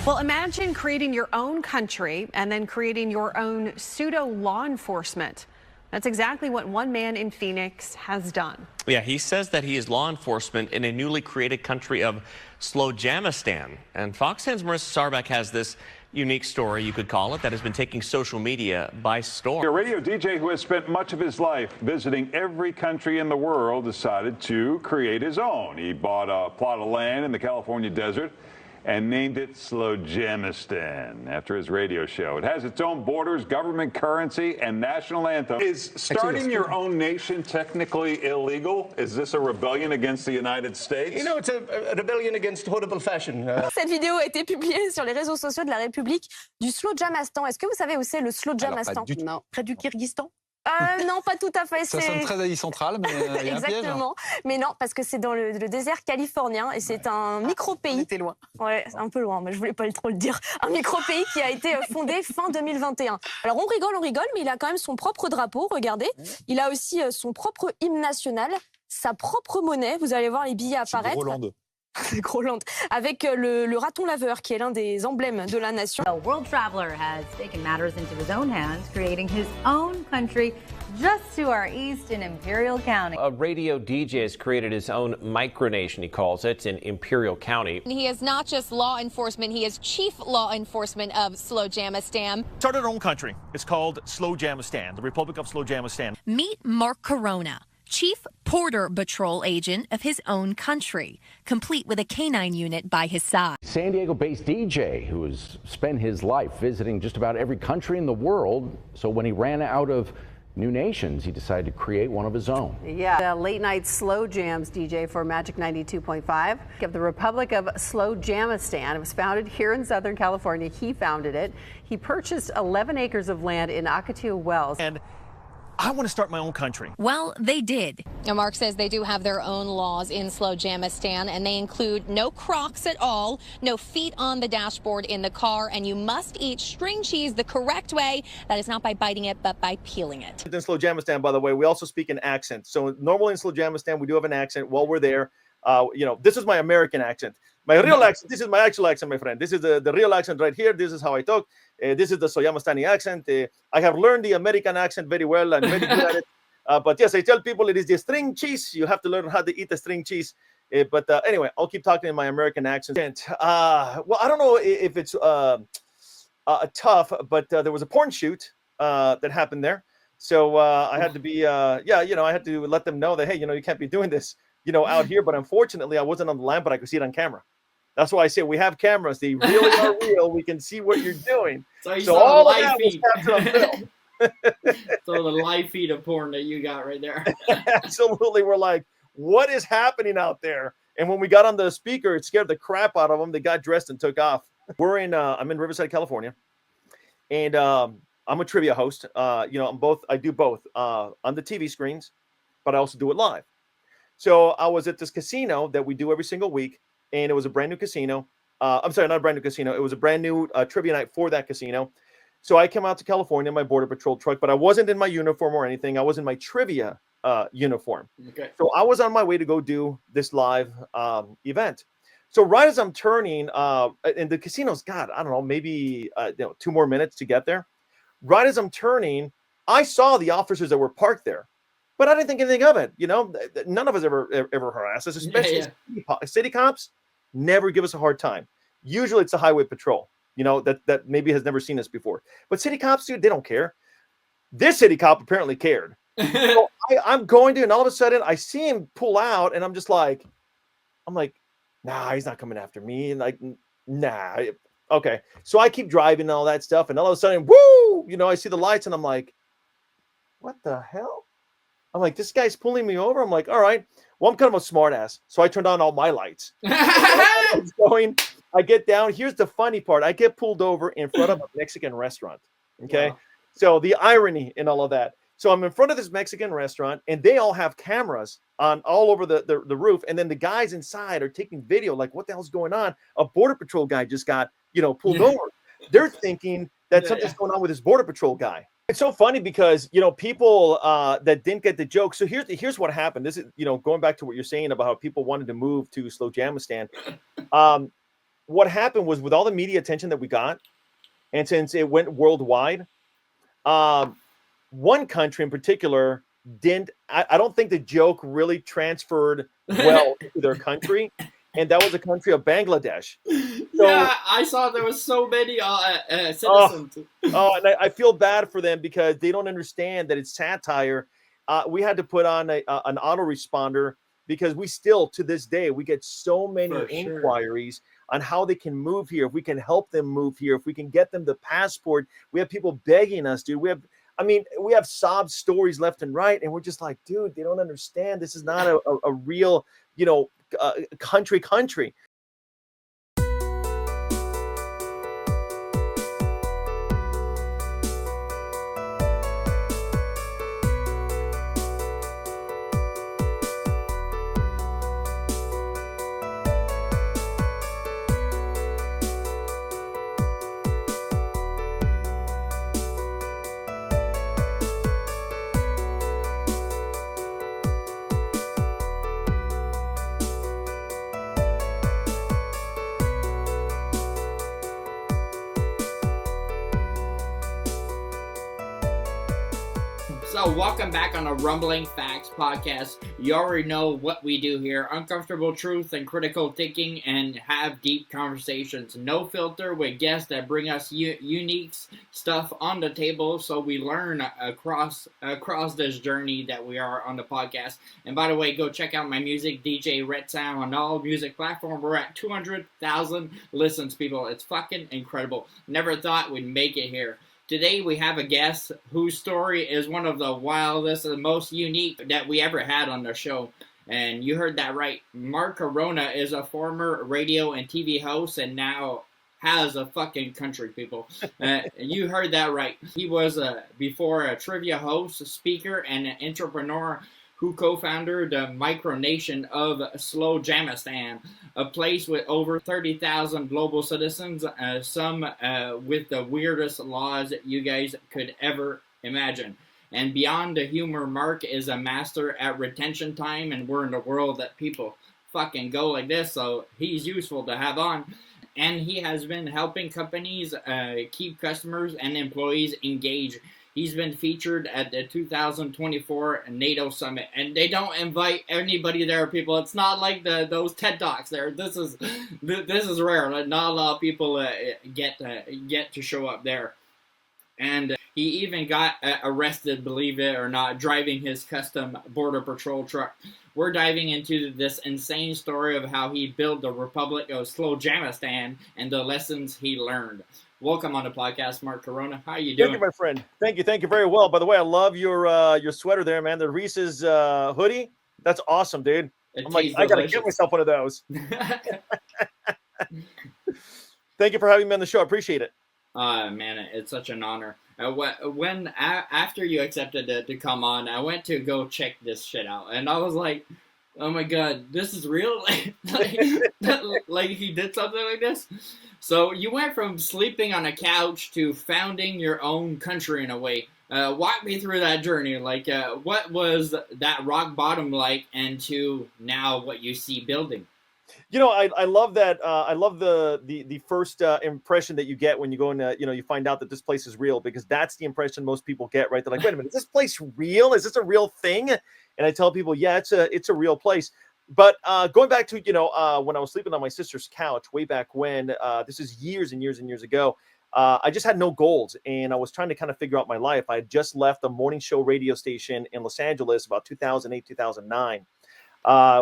Well, imagine creating your own country and then creating your own pseudo law enforcement. That's exactly what one man in Phoenix has done. Yeah, he says that he is law enforcement in a newly created country of Slowjamastan. And Fox 10's Marissa Sarback has this unique story, you could call it, that has been taking social media by storm. A radio DJ who has spent much of his life visiting every country in the world decided to create his own. He bought a plot of land in the California desert and named it Slowjamastan after his radio show. It has its own borders, government currency, and national anthem. Is starting your own nation technically illegal? Is this a rebellion against the United States? You know, it's a rebellion against horrible fashion. Cette vidéo a été publiée sur les réseaux sociaux de la République du Slowjamastan. Est-ce que vous savez où c'est le Slowjamastan? Non. Près du Kyrgyzstan? Non, pas tout à fait. Ça sonne très Asie centrale, mais il y a un piège. Exactement. Mais non, parce que c'est dans le désert californien et c'est un micro-pays. T'es loin. Ouais, c'est un peu loin, mais je voulais pas trop le dire. Un micro-pays qui a été fondé fin 2021. Alors on rigole, mais il a quand même son propre drapeau, regardez. Il a aussi son propre hymne national, sa propre monnaie. Vous allez voir les billets apparaître. Groland. Groland. Avec le raton laveur, qui est l'un des emblèmes de la nation. A world traveler has taken matters into his own hands, creating his own country just to our east in Imperial County. A radio DJ has created his own Micronation, he calls it, in Imperial County. He is not just law enforcement, he is chief law enforcement of Slowjamastan. Started our own country. It's called Slowjamastan, the Republic of Slowjamastan. Meet Mark Corona, Chief Border Patrol agent of his own country, complete with a canine unit by his side. San Diego-based DJ who has spent his life visiting just about every country in the world. So when he ran out of new nations, he decided to create one of his own. Yeah, late night slow jams DJ for Magic 92.5 of the Republic of Slowjamastan. It was founded here in Southern California. He founded it. He purchased 11 acres of land in Akatua Wells. And I want to start my own country. Well, they did. Now, Mark says they do have their own laws in Slowjamastan, and they include no Crocs at all, no feet on the dashboard in the car, and you must eat string cheese the correct way. That is not by biting it, but by peeling it. In Slowjamastan, by the way, we also speak in accents. So normally in Slowjamastan, we do have an accent while we're there. This is my American accent. My real accent, this is my actual accent, my friend. This is the real accent right here. This is how I talk. This is the Slowjamastani accent. I have learned the American accent very well. I'm very good at it. But yes, I tell people it is the string cheese. You have to learn how to eat the string cheese. Anyway, I'll keep talking in my American accent. Well, I don't know if it's tough, but there was a porn shoot that happened there. So I had to be, I had to let them know that, hey, you can't be doing this, out here. But unfortunately, I wasn't on the land, but I could see it on camera. That's why I say we have cameras. They really are real. We can see what you're doing. So all of that was captured on film. So the live feed of porn that you got right there. Absolutely. We're like, what is happening out there? And when we got on the speaker, it scared the crap out of them. They got dressed and took off. I'm in Riverside, California. And I'm a trivia host. I do both on the TV screens, but I also do it live. So I was at this casino that we do every single week. And it was a brand new casino. I'm sorry, not a brand new casino. It was a brand new trivia night for that casino. So I came out to California in my Border Patrol truck, but I wasn't in my uniform or anything. I was in my trivia uniform. Okay. So I was on my way to go do this live event. So right as I'm turning, and the casino's got, I don't know, maybe 2 more minutes to get there. Right as I'm turning, I saw the officers that were parked there. But I didn't think anything of it. None of us ever harass us, especially city cops never give us a hard time. Usually it's the highway patrol, that maybe has never seen us before. But city cops, dude, they don't care. This city cop apparently cared. So I'm going to, and all of a sudden I see him pull out, and I'm like, nah, he's not coming after me. And like, nah. Okay. So I keep driving and all that stuff. And all of a sudden, woo, I see the lights, and I'm like, what the hell? I'm like, this guy's pulling me over. I'm like, all right. Well, I'm kind of a smart ass. So I turned on all my lights. I get down. Here's the funny part. I get pulled over in front of a Mexican restaurant. Okay. Wow. So the irony in all of that. So I'm in front of this Mexican restaurant, and they all have cameras on all over the roof. And then the guys inside are taking video. Like, what the hell's going on? A Border Patrol guy just got, pulled over. They're thinking that something's going on with this Border Patrol guy. It's so funny because, people that didn't get the joke. So here's what happened. This is, going back to what you're saying about how people wanted to move to Slowjamastan. what happened was, with all the media attention that we got, and since it went worldwide, one country in particular didn't. I don't think the joke really transferred well to their country, and that was the country of Bangladesh. So, yeah, I saw there was so many citizens. and I feel bad for them because they don't understand that it's satire. We had to put on an autoresponder because we still, to this day, we get so many inquiries on how they can move here, if we can help them move here, if we can get them the passport. We have people begging us, dude. We have sob stories left and right, and we're just like, dude, they don't understand. This is not a real, country. So welcome back on a Rumbling Facts podcast. You already know what we do here. Uncomfortable truth and critical thinking, and have deep conversations. No filter, with guests that bring us unique stuff on the table, so we learn across this journey that we are on the podcast. And by the way, go check out my music, DJ Red Sound, on all music platforms. We're at 200,000 listens, people. It's fucking incredible. Never thought we'd make it here. Today we have a guest whose story is one of the wildest and most unique that we ever had on the show. And you heard that right. Mark Corona is a former radio and TV host and now has a fucking country, people. You heard that right. He was before a trivia host, speaker, and an entrepreneur who co-founded the Micronation of Slowjamastan, a place with over 30,000 global citizens, some with the weirdest laws you guys could ever imagine. And beyond the humor, Mark is a master at retention time, and we're in a world that people fucking go like this, so he's useful to have on. And he has been helping companies keep customers and employees engaged. He's been featured at the 2024 NATO Summit, and they don't invite anybody there, people. It's not like those TED Talks there. This is rare. Not a lot of people get to show up there. And he even got arrested, believe it or not, driving his custom Border Patrol truck. We're diving into this insane story of how he built the Republic of Slowjamastan and the lessons he learned. Welcome on the podcast, Mark Corona. How you doing? Thank you, my friend. Thank you very well. By the way, I love your sweater there, man. The Reese's hoodie. That's awesome, dude. I'm like, I gotta get myself one of those. Thank you for having me on the show. I appreciate it. Man, it's such an honor. After you accepted to come on, I went to go check this shit out, and I was like, oh my god, this is real? like he did something like this? So you went from sleeping on a couch to founding your own country in a way. Walk me through that journey. Like, what was that rock bottom like, and to now what you see building? You know, I love that. I love the first impression that you get when you go and you find out that this place is real, because that's the impression most people get, right? They're like, wait a minute, is this place real? Is this a real thing? And I tell people, yeah, it's a real place. But going back to, when I was sleeping on my sister's couch way back when, this is years and years and years ago, I just had no goals, and I was trying to kind of figure out my life. I had just left a morning show radio station in Los Angeles about 2008, 2009.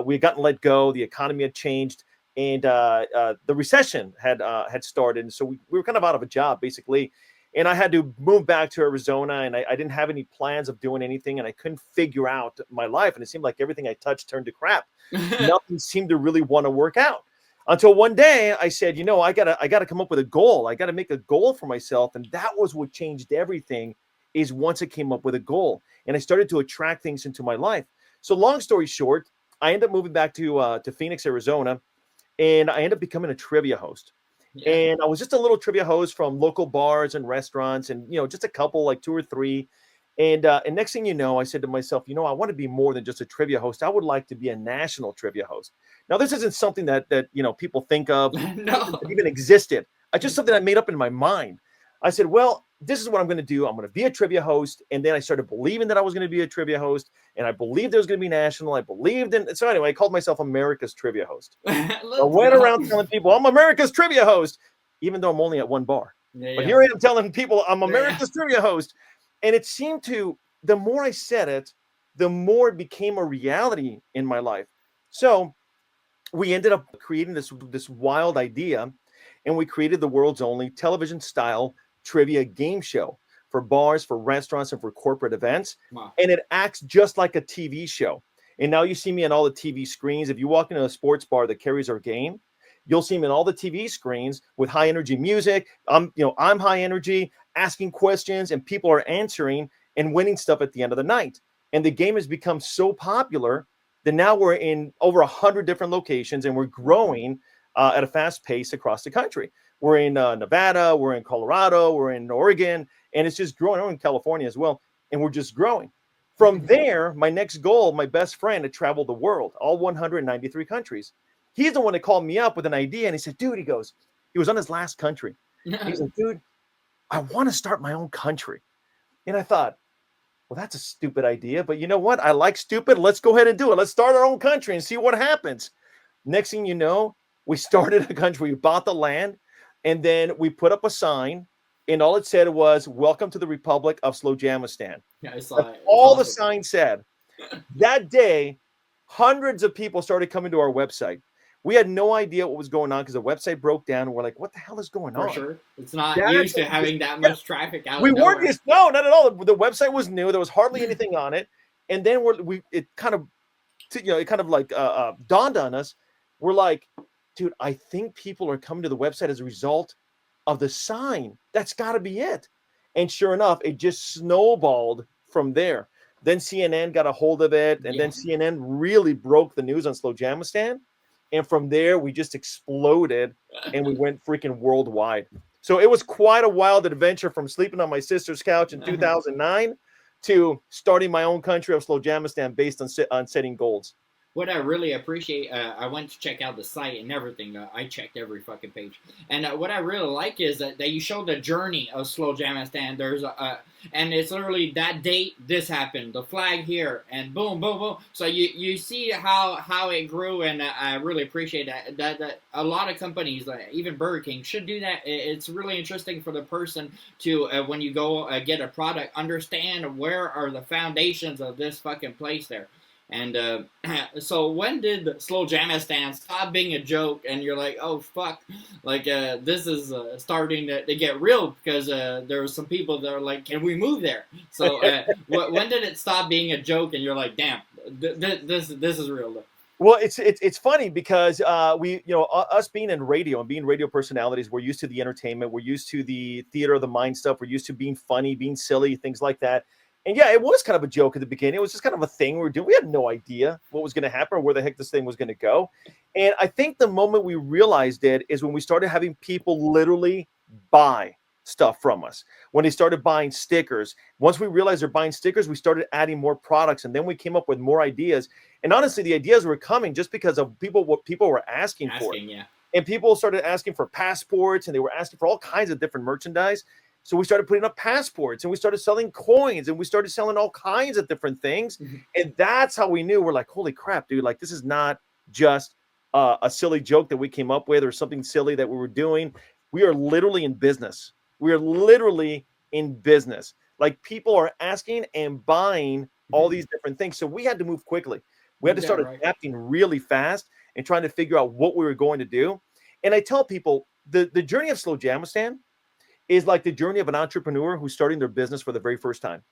We had gotten let go. The economy had changed, and the recession had started. And so we were kind of out of a job, basically. And I had to move back to Arizona, and I didn't have any plans of doing anything, and I couldn't figure out my life. And it seemed like everything I touched turned to crap. Nothing seemed to really want to work out. Until one day I said, I gotta come up with a goal. I gotta make a goal for myself. And that was what changed everything, is once I came up with a goal. And I started to attract things into my life. So long story short, I ended up moving back to Phoenix, Arizona, and I ended up becoming a trivia host. Yeah. And I was just a little trivia host from local bars and restaurants, and just a couple, like 2 or 3. And next thing you know, I said to myself, I want to be more than just a trivia host. I would like to be a national trivia host. Now, this isn't something that people think of No. even existed. It's just something I made up in my mind. I said, well, this is what I'm going to do. I'm going to be a trivia host. And then I started believing that I was going to be a trivia host. And I believed it was going to be national. I believed in. So anyway, I called myself America's trivia host. I went around telling people I'm America's trivia host, even though I'm only at one bar. But here I am telling people I'm America's trivia host. And it seemed to, the more I said it, the more it became a reality in my life. So we ended up creating this wild idea, and we created the world's only television-style trivia game show for bars, for restaurants, and for corporate events. Wow. And it acts just like a TV show. And now you see me on all the TV screens. If you walk into a sports bar that carries our game, you'll see me on all the TV screens with high energy music. I'm high energy, asking questions, and people are answering and winning stuff at the end of the night. And the game has become so popular that now we're in over 100 different locations, and we're growing at a fast pace across the country. We're in Nevada, we're in Colorado, we're in Oregon, and it's just growing. We're in California as well, and we're just growing. From there, my next goal, my best friend, had traveled the world, all 193 countries. He's the one that called me up with an idea, and he said, dude, he was on his last country. He said, dude, I want to start my own country. And I thought, well, that's a stupid idea, but you know what? I like stupid. Let's go ahead and do it. Let's start our own country and see what happens. Next thing you know, we started a country. We bought the land, and then we put up a sign, and all it said was, welcome to the Republic of Slowjamastan. Yeah, I saw it. All the sign said. That day, hundreds of people started coming to our website. We had no idea what was going on because the website broke down. And we're like, what the hell is going on? For sure. It's not used to having that much traffic out. We weren't used. No, not at all. The website was new. There was hardly anything on it. And then it kind of dawned on us. We're like, dude, I think people are coming to the website as a result of the sign. That's got to be it. And sure enough, it just snowballed from there. Then CNN got a hold of it, and then CNN really broke the news on Slowjamastan. And from there, we just exploded, and we went freaking worldwide. So it was quite a wild adventure, from sleeping on my sister's couch in 2009 to starting my own country of Slowjamastan based on setting goals. What I really appreciate, I went to check out the site and everything. I checked every fucking page. And what I really like is that you show the journey of Slowjamastan. There's and it's literally that date, this happened, the flag here, and boom, boom, boom. So you see how it grew, and I really appreciate that a lot of companies, even Burger King, should do that. It's really interesting for the person to, when you go get a product, understand where are the foundations of this fucking place there. And so when did Slowjamastan stop being a joke and you're like, oh fuck, like this is starting to get real, because there were some people that are like, can we move there? So when did it stop being a joke and you're like, damn, this is real though? Well, it's funny because us being in radio and being radio personalities, we're used to the entertainment, we're used to the theater of the mind stuff, we're used to being funny, being silly, things like that. And yeah, it was kind of a joke at the beginning. It was just kind of a thing we were doing. We had no idea what was going to happen or where the heck this thing was going to go. And I think the moment we realized it is when we started having people literally buy stuff from us. When they started buying stickers. Once we realized they're buying stickers, we started adding more products, and then we came up with more ideas. And honestly, the ideas were coming just because of what people were asking for. Yeah. And people started asking for passports, and they were asking for all kinds of different merchandise. So we started putting up passports, and we started selling coins, and we started selling all kinds of different things. Mm-hmm. And that's how we knew. We're like, holy crap, dude, like this is not just a silly joke that we came up with or something silly that we were doing. We are literally in business. We are literally in business. Like people are asking and buying all these different things. So we had to move quickly. We had to start adapting really fast and trying to figure out what we were going to do. And I tell people the journey of Slowjamastan is like the journey of an entrepreneur who's starting their business for the very first time,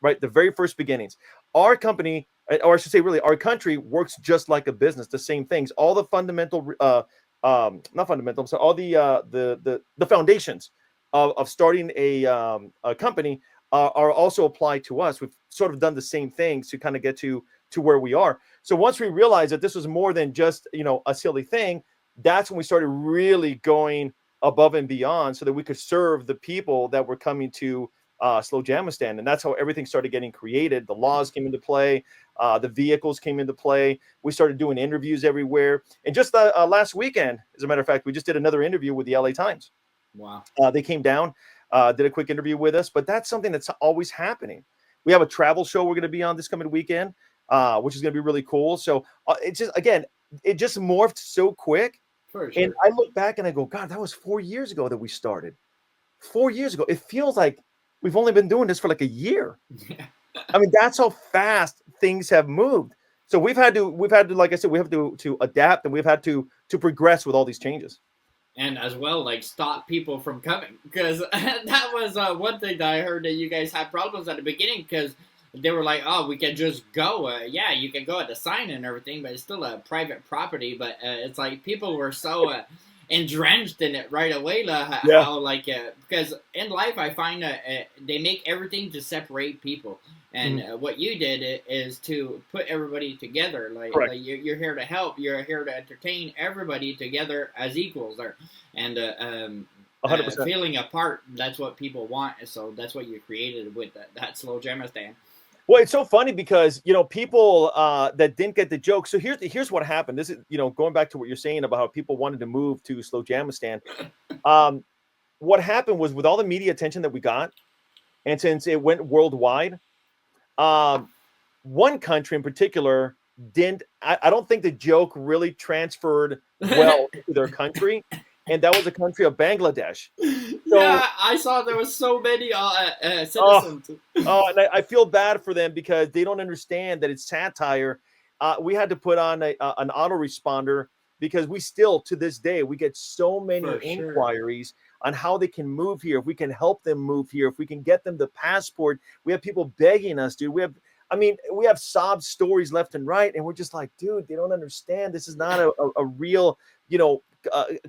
right? The very first beginnings. Our company, or I should say really, our country works just like a business, the same things. All the fundamental, not fundamental, so all the foundations of starting a company are also applied to us. We've sort of done the same things to kind of get to where we are. So once we realized that this was more than just, a silly thing, that's when we started really going above and beyond so that we could serve the people that were coming to Slowjamastan, and that's how everything started getting created. The laws came into play, the vehicles came into play. We started doing interviews everywhere, and just last weekend, as a matter of fact, we just did another interview with the LA Times. Wow. They came down, did a quick interview with us, but that's something that's always happening. We have a travel show we're going to be on this coming weekend, which is going to be really cool. So it just morphed so quick. For sure. And I look back and I go, God, that was 4 years ago that we started. 4 years ago. It feels like we've only been doing this for like a year. I mean, that's how fast things have moved. So we've had to, like I said, we have to adapt, and we've had to progress with all these changes. And as well, like, stop people from coming, because that was one thing that I heard that you guys had problems at the beginning, because they were like, oh, we can just go. Yeah, you can go at the sign and everything, but it's still a private property. But it's like people were so entrenched in it right away. How, like, because in life, I find that they make everything to separate people. And what you did is to put everybody together. Like you're here to help. You're here to entertain everybody together as equals. And 100%. Feeling apart, that's what people want. So that's what you created with that Slowjamastan. Well, it's so funny because, people that didn't get the joke. So here's what happened. This is, going back to what you're saying about how people wanted to move to Slowjamastan. What happened was, with all the media attention that we got, and since it went worldwide, one country in particular I don't think the joke really transferred well to their country, and that was the country of Bangladesh. So, yeah, I saw there was so many citizens. And I feel bad for them because they don't understand that it's satire. We had to put on an autoresponder because we still, to this day, we get so many inquiries on how they can move here, if we can help them move here, if we can get them the passport. We have people begging us, dude. We have sob stories left and right, and we're just like, dude, they don't understand. This is not a real,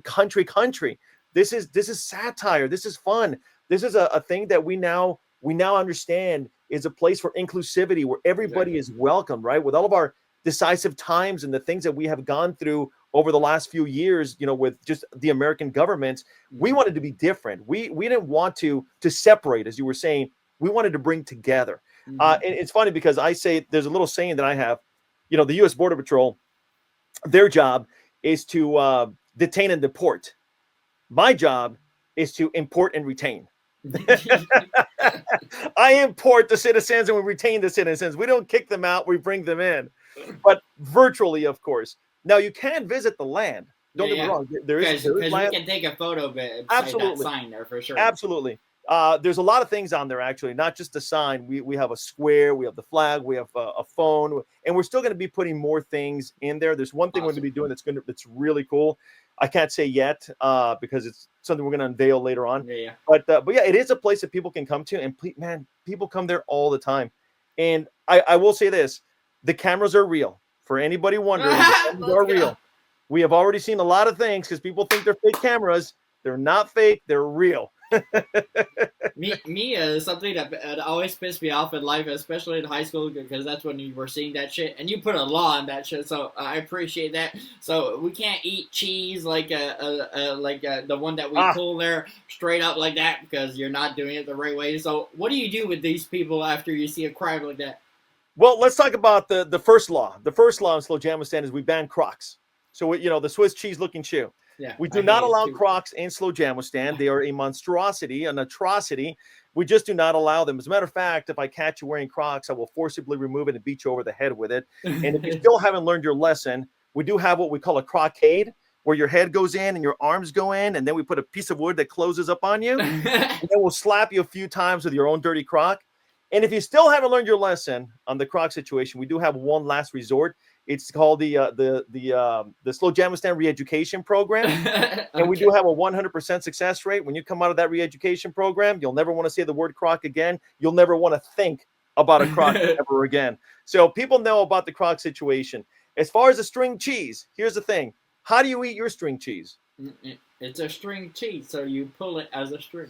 country. This is satire. This is fun. This is a thing that we now understand is a place for inclusivity where everybody is welcome, right? With all of our decisive times and the things that we have gone through over the last few years, with just the American government, we wanted to be different. We didn't want to separate, as you were saying. We wanted to bring together. And it's funny because I say, there's a little saying that I have, the U.S. Border Patrol, their job is to detain and deport. My job is to import and retain. I import the citizens and we retain the citizens. We don't kick them out. We bring them in, but virtually, of course. Now, you can visit the land. Don't get me wrong. There is land. We can take a photo of it. Absolutely. That sign there for sure. Absolutely. There's a lot of things on there, actually, not just the sign. We have a square, we have the flag, we have a phone, and we're still going to be putting more things in there. There's one thing we're going to be doing that's really cool. I can't say yet because it's something we're going to unveil later on. Yeah. But yeah, it is a place that people can come to, and people come there all the time. And I will say this: the cameras are real. For anybody wondering, the cameras are real. We have already seen a lot of things because people think they're fake cameras. They're not fake. They're real. me is something that always pissed me off in life, especially in high school, because that's when you were seeing that shit, and you put a law on that shit. So I appreciate that. So we can't eat cheese like the one that we pull there straight up like that because you're not doing it the right way. So what do you do with these people after you see a crime like that? Well, let's talk about the first law. The first law in Slowjamastan is we ban Crocs. So the Swiss cheese looking shoe. Yeah, we do not allow Crocs in Slowjamastan. They are a monstrosity, an atrocity. We just do not allow them. As a matter of fact, if I catch you wearing Crocs, I will forcibly remove it and beat you over the head with it. And if you still haven't learned your lesson, we do have what we call a crocade, where your head goes in and your arms go in, and then we put a piece of wood that closes up on you, and then we'll slap you a few times with your own dirty Croc. And if you still haven't learned your lesson on the Croc situation, we do have one last resort. It's called the Slowjamastan Re-Education Program, and we do have a 100% success rate. When you come out of that re-education program, you'll never want to say the word Croc again. You'll never want to think about a Croc ever again. So people know about the Croc situation. As far as the string cheese, here's the thing: how do you eat your string cheese? It's a string cheese, so you pull it as a string.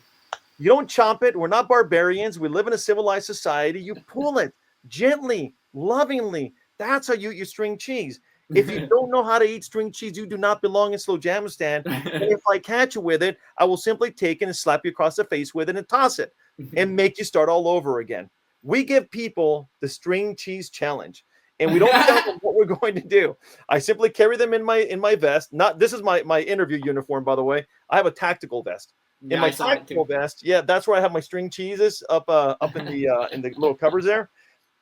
You don't chomp it. We're not barbarians. We live in a civilized society. You pull it gently, lovingly. That's how you eat your string cheese. If you don't know how to eat string cheese, you do not belong in Slowjamastan. And if I catch you with it, I will simply take it and slap you across the face with it and toss it. and make you start all over again. We give people the string cheese challenge, and we don't tell them what we're going to do. I simply carry them in my vest. This is my interview uniform, by the way. I have a tactical vest. In my tactical vest, yeah, that's where I have my string cheeses up in the little covers there.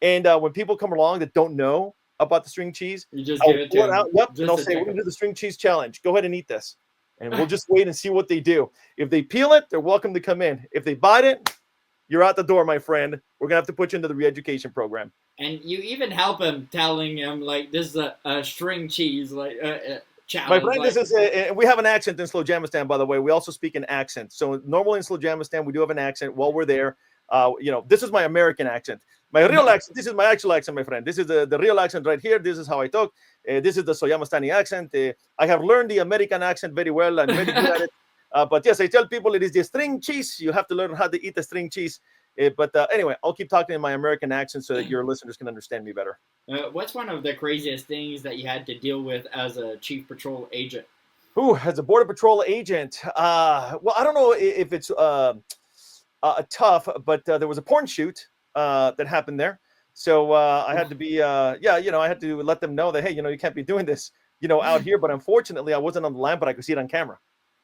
And when people come along that don't know about the string cheese, you just give it to them. Yep, and I'll say, we're going to do the string cheese challenge. Go ahead and eat this. And we'll just wait and see what they do. If they peel it, they're welcome to come in. If they bite it, you're out the door, my friend. We're going to have to put you into the re-education program. And you even help him, telling him, like, this is a string cheese, like, challenge. My friend, this is we have an accent in Slowjamastan, by the way. We also speak an accent. So normally in Slowjamastan, we do have an accent while we're there. This is my American accent. My real accent, this is my actual accent, my friend. This is the real accent right here. This is how I talk. This is the Slowjamastani accent. I have learned the American accent very well. I'm very good at it. But yes, I tell people it is the string cheese. You have to learn how to eat the string cheese. Anyway, I'll keep talking in my American accent so that your listeners can understand me better. What's one of the craziest things that you had to deal with as a chief patrol agent? Ooh, as a border patrol agent, well, I don't know if it's tough, but there was a porn shoot that happened there. So I had to be, I had to let them know that, hey, you can't be doing this, out here. But unfortunately, I wasn't on the land, but I could see it on camera.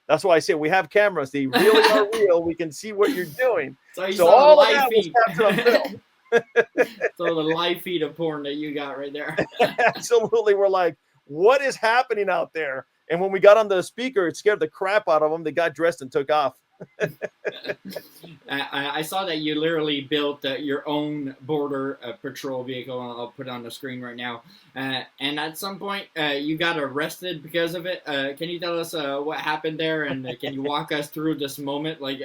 That's why I say we have cameras. They really are real. We can see what you're doing. So all of that was captured on film. So the live feed of porn that you got right there. Absolutely. We're like, what is happening out there? And when we got on the speaker, it scared the crap out of them. They got dressed and took off. I saw that you literally built your own border patrol vehicle. I'll put it on the screen right now. And at some point, you got arrested because of it. Can you tell us what happened there? And can you walk us through this moment? Like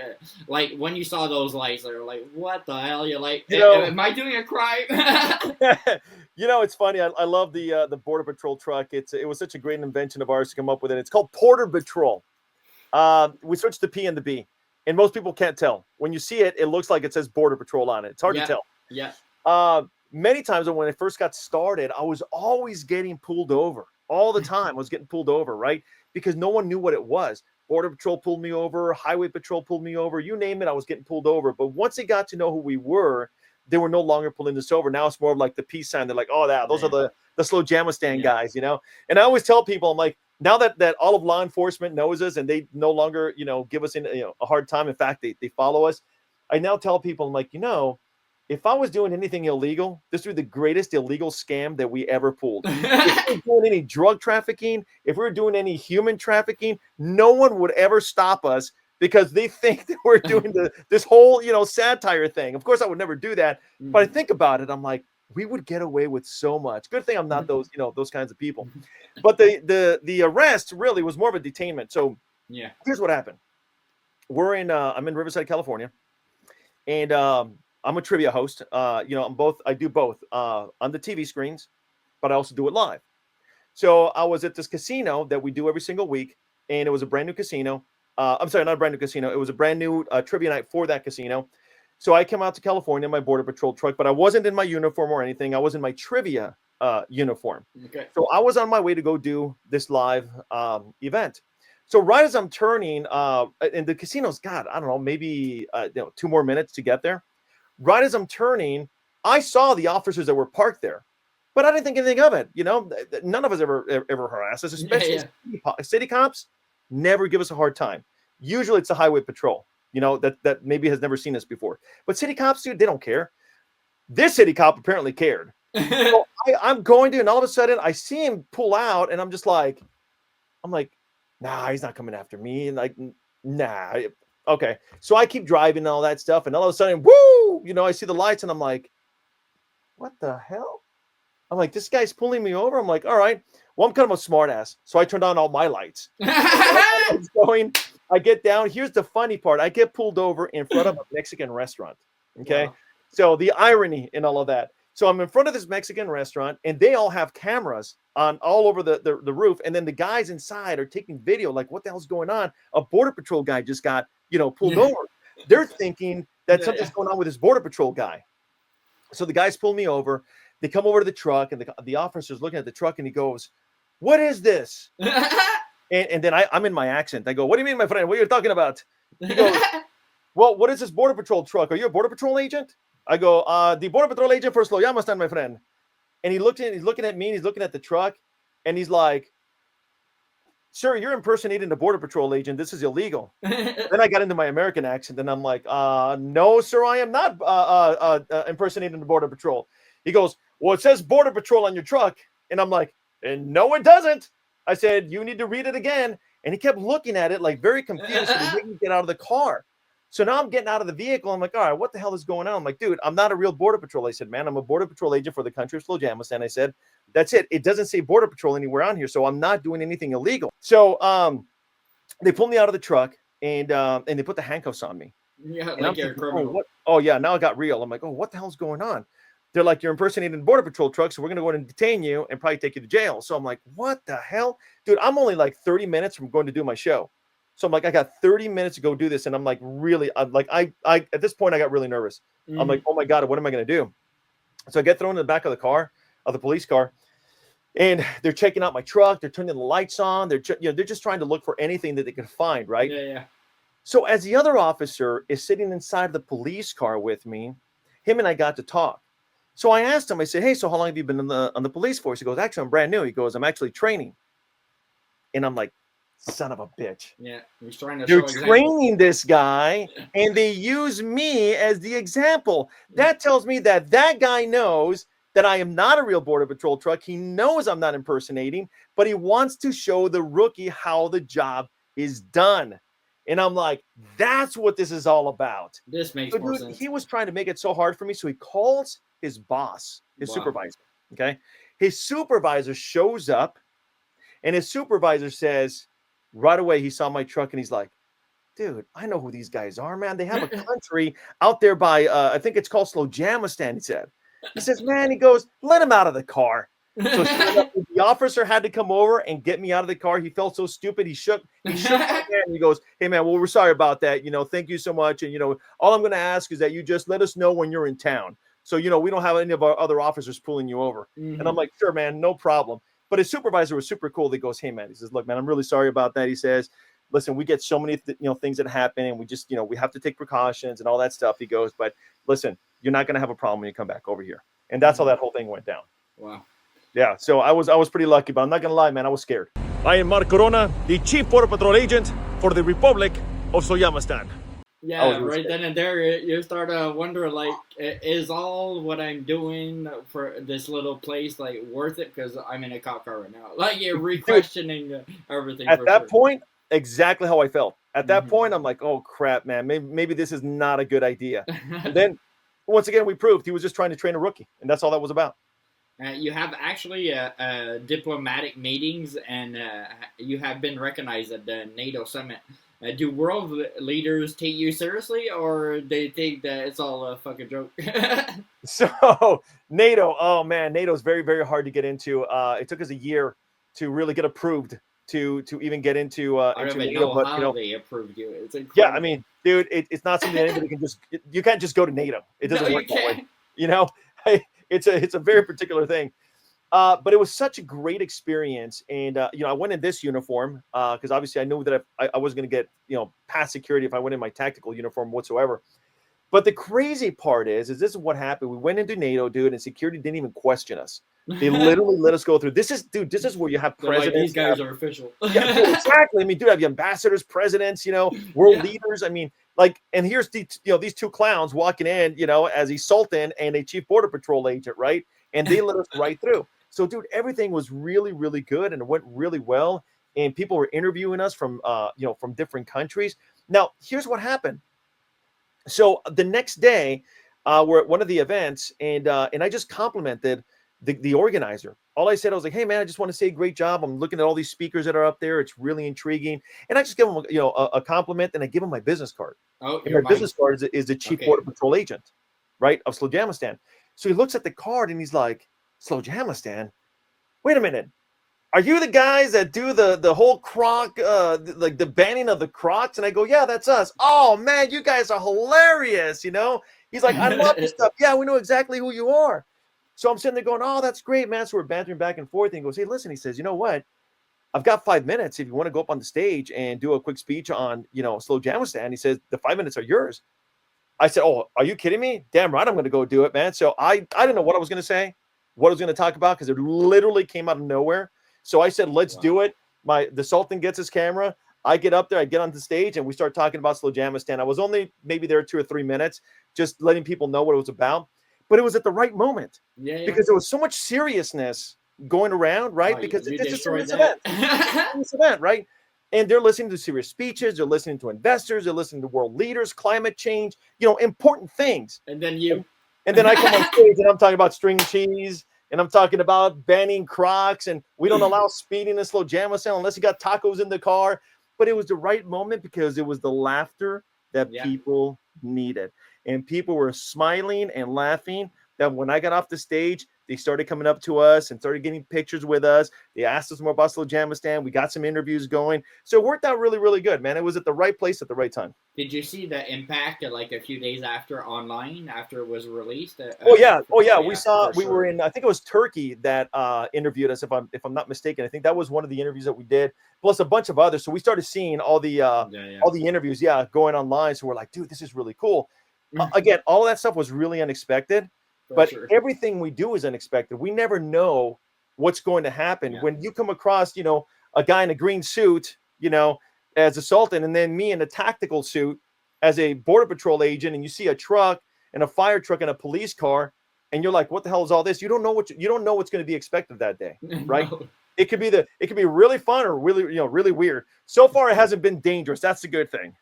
when you saw those lights, they were like, what the hell? You're like, am I doing a crime? It's funny. I love the border patrol truck. It was such a great invention of ours to come up with it. It's called Porter Patrol. We switched the P and the B, and most people can't tell. When you see it, it looks like it says Border Patrol on it. It's hard to tell. Yeah. Many times when I first got started, I was always getting pulled over. All the time I was getting pulled over, right? Because no one knew what it was. Border Patrol pulled me over. Highway Patrol pulled me over. You name it, I was getting pulled over. But once they got to know who we were, they were no longer pulling us over. Now it's more of like the peace sign. They're like, oh, those are the Slowjamastan guys, And I always tell people, I'm like, now that all of law enforcement knows us and they no longer, give us a hard time. In fact, they follow us. I now tell people, I'm like, if I was doing anything illegal, this would be the greatest illegal scam that we ever pulled. If we were doing any drug trafficking, if we were doing any human trafficking, no one would ever stop us because they think that we're doing this whole, satire thing. Of course, I would never do that. But I think about it. I'm like, we would get away with so much. Good thing I'm not those kinds of people. But the arrest really was more of a detainment. So here's what happened. I'm in Riverside, California, and I'm a trivia host. I do both on the TV screens, but I also do it live. So I was at this casino that we do every single week, and it was a brand new casino. I'm sorry, not a brand new casino. It was a brand new trivia night for that casino. So I came out to California in my Border Patrol truck, but I wasn't in my uniform or anything. I was in my trivia uniform. Okay. So I was on my way to go do this live event. So right as I'm turning, and the casino's got, I don't know, maybe 2 more minutes to get there. Right as I'm turning, I saw the officers that were parked there, but I didn't think anything of it. None of us ever harass us, especially city cops. Never give us a hard time. Usually it's the highway patrol, that maybe has never seen us before. But city cops, dude, they don't care. This city cop apparently cared. So I'm going to, and all of a sudden I see him pull out, and I'm like, nah, he's not coming after me. And like, nah. Okay. So I keep driving and all that stuff. And all of a sudden, woo, I see the lights, and I'm like, what the hell? I'm like, this guy's pulling me over. I'm like, all right. Well, I'm kind of a smart ass. So I turned on all my lights. I get down. Here's the funny part. I get pulled over in front of a Mexican restaurant. Okay. Wow. So the irony in all of that. So I'm in front of this Mexican restaurant, and they all have cameras on all over the roof. And then the guys inside are taking video. Like, what the hell's going on? A Border Patrol guy just got, pulled over. They're thinking that something's going on with this Border Patrol guy. So the guys pull me over. They come over to the truck, and the officer's looking at the truck, and he goes, what is this? and then I'm in my accent. I go, what do you mean, my friend? What are you talking about? He goes, well, what is this Border Patrol truck? Are you a Border Patrol agent? I go, the Border Patrol agent for Slowjamastan, my friend. And he's looking at me, and he's looking at the truck, and he's like, sir, you're impersonating the Border Patrol agent. This is illegal. Then I got into my American accent, and I'm like, no, sir, I am not impersonating the Border Patrol. He goes, well, it says Border Patrol on your truck. And I'm like, and no, it doesn't. I said, you need to read it again. And he kept looking at it like very confused. So he made me get out of the car. So now I'm getting out of the vehicle. I'm like, all right, what the hell is going on? I'm like, dude, I'm not a real Border Patrol. I said, man, I'm a Border Patrol agent for the country of Slowjamastan. I said, that's it. It doesn't say Border Patrol anywhere on here. So I'm not doing anything illegal. So they pulled me out of the truck and they put the handcuffs on me. Yeah, and like you're a criminal. Oh, yeah, now it got real. I'm like, oh, what the hell's going on? They're like, you're impersonating the Border Patrol truck, so we're going to go ahead and detain you and probably take you to jail. So I'm like, what the hell? Dude, I'm only like 30 minutes from going to do my show. So I'm like, I got 30 minutes to go do this. And I'm like, really, I at this point, I got really nervous. I'm like, oh my God, what am I going to do? So I get thrown in the back of the car, of the police car, and they're checking out my truck. They're turning the lights on. They're just trying to look for anything that they can find, right? Yeah. So as the other officer is sitting inside the police car with me, him and I got to talk. So I asked him, I said, hey, so how long have you been on the police force? He goes, actually, I'm brand new. He goes, I'm actually training. And I'm like, son of a bitch. Yeah, he's trying to They're show example. training this guy, and they use me as the example. That tells me that guy knows that I am not a real Border Patrol truck. He knows I'm not impersonating, but he wants to show the rookie how the job is done. And I'm like, that's what this is all about. This makes more sense. He was trying to make it so hard for me, so he calls his boss, his supervisor, okay? His supervisor shows up, and his supervisor says, right away, he saw my truck, and he's like, dude, I know who these guys are, man. They have a country out there by, I think it's called Slowjamastan, he said. He says, man, he goes, let him out of the car. So the officer had to come over and get me out of the car. He felt so stupid. He shook my hand, and he goes, hey, man, well, we're sorry about that. Thank you so much. And, all I'm going to ask is that you just let us know when you're in town. So, we don't have any of our other officers pulling you over. And I'm like, sure, man, no problem. But his supervisor was super cool. He goes, hey, man, he says, look, man, I'm really sorry about that. He says, listen, we get so many, things that happen, and we just, we have to take precautions and all that stuff. He goes, but listen, you're not going to have a problem when you come back over here. And that's how that whole thing went down. Wow. Yeah, so I was pretty lucky, but I'm not going to lie, man, I was scared. I am Mark Corona, the Chief Border Patrol Agent for the Republic of Slowjamastan. Yeah, right then and there, you start to wonder, like, is all what I'm doing for this little place, like, worth it? Because I'm in a cop car right now. Like, you're re-questioning everything. At that point, exactly how I felt. At that point, I'm like, oh, crap, man, maybe this is not a good idea. And then, once again, we proved he was just trying to train a rookie, and that's all that was about. You have actually diplomatic meetings, and you have been recognized at the NATO summit. Do world leaders take you seriously, or they think that it's all a fucking joke? So NATO, oh man, NATO is very, very hard to get into. It took us a year to really get approved to even get into. I don't even NATO, know how they approved you. It's incredible. Yeah, I mean, dude, it's not something that anybody can just. You can't just go to NATO. It doesn't work that way. It's a very particular thing. But it was such a great experience. And, I went in this uniform because obviously I knew that I was going to get, past security if I went in my tactical uniform whatsoever. But the crazy part is this is what happened. We went into NATO, dude, and security didn't even question us. They literally let us go through. This is where you have presidents. Like, these guys are official. Yeah, exactly. I mean, dude, I have ambassadors, presidents, world leaders. I mean, like, and here's these two clowns walking in, as a sultan and a chief border patrol agent, right? And they let us right through. So, dude, everything was really, really good, and it went really well. And people were interviewing us from different countries. Now, here's what happened. So the next day, we're at one of the events, and I just complimented the organizer. All I said, I was like, "Hey, man, I just want to say great job. I'm looking at all these speakers that are up there. It's really intriguing." And I just give him, a compliment, and I give him my business card. Oh, and my business card is the chief border patrol agent, right, of Slowjamastan. So he looks at the card and he's like, "Slowjamastan? Wait a minute. Are you the guys that do the whole croc, like the banning of the crocs?" And I go, "Yeah, that's us." "Oh, man, you guys are hilarious, He's like, "I love this stuff." "Yeah, we know exactly who you are." So I'm sitting there going, "Oh, that's great, man." So we're bantering back and forth. And he goes, "Hey, listen," he says, "You know what? I've got 5 minutes if you want to go up on the stage and do a quick speech on, Slowjamastan. He says, the 5 minutes are yours. I said, oh, are you kidding me? Damn right, I'm going to go do it, man. So I didn't know what I was going to say, what I was going to talk about, because it literally came out of nowhere. So I said, let's do it. The Sultan gets his camera. I get up there, I get on the stage, and we start talking about Slowjamastan. I was only maybe there 2 or 3 minutes, just letting people know what it was about. But it was at the right moment, because there was so much seriousness going around, right? Because it's a serious event. Serious event, right? And they're listening to serious speeches. They're listening to investors. They're listening to world leaders, climate change, important things. And then and then I come on stage and I'm talking about string cheese, and I'm talking about banning Crocs, and we don't allow speeding in Slowjamastan unless you got tacos in the car. But it was the right moment because it was the laughter that people needed. And people were smiling and laughing. That when I got off the stage, they started coming up to us and started getting pictures with us. They asked us more about Slowjamastan. We got some interviews going. So it worked out really, really good, man. It was at the right place at the right time. Did you see the impact like a few days after online, after it was released? Oh yeah. We were in, I think it was Turkey that interviewed us, if I'm not mistaken. I think that was one of the interviews that we did, plus a bunch of others. So we started seeing all the interviews, going online. So we're like, dude, this is really cool. Again, all of that stuff was really unexpected. But everything we do is unexpected. We never know what's going to happen. When you come across, a guy in a green suit, as a Sultan, and then me in a tactical suit as a Border Patrol agent, and you see a truck and a fire truck and a police car, and you're like, what the hell is all this? You don't know what's going to be expected that day, right? No. It could be really fun or really, really weird. So far, it hasn't been dangerous. That's a good thing.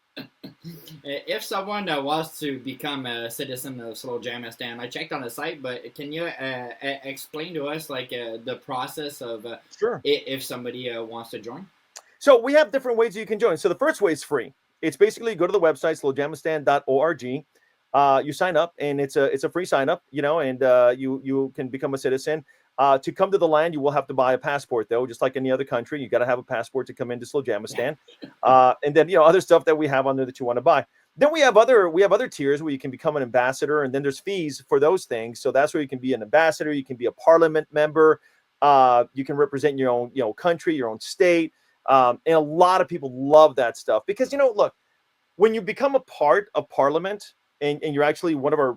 If someone wants to become a citizen of Slowjamastan, I checked on the site, but can you explain to us the process of if somebody wants to join? So we have different ways you can join. So the first way is free. It's basically go to the website slowjamastan.org. You sign up, and it's a free sign up, and you can become a citizen. To come to the land, you will have to buy a passport, though, just like any other country. You got to have a passport to come into Slowjamastan. And then, other stuff that we have on there that you want to buy. Then we have other tiers where you can become an ambassador, and then there's fees for those things. So that's where you can be an ambassador. You can be a parliament member. You can represent your own, country, your own state. And a lot of people love that stuff because, look, when you become a part of parliament, and you're actually one of our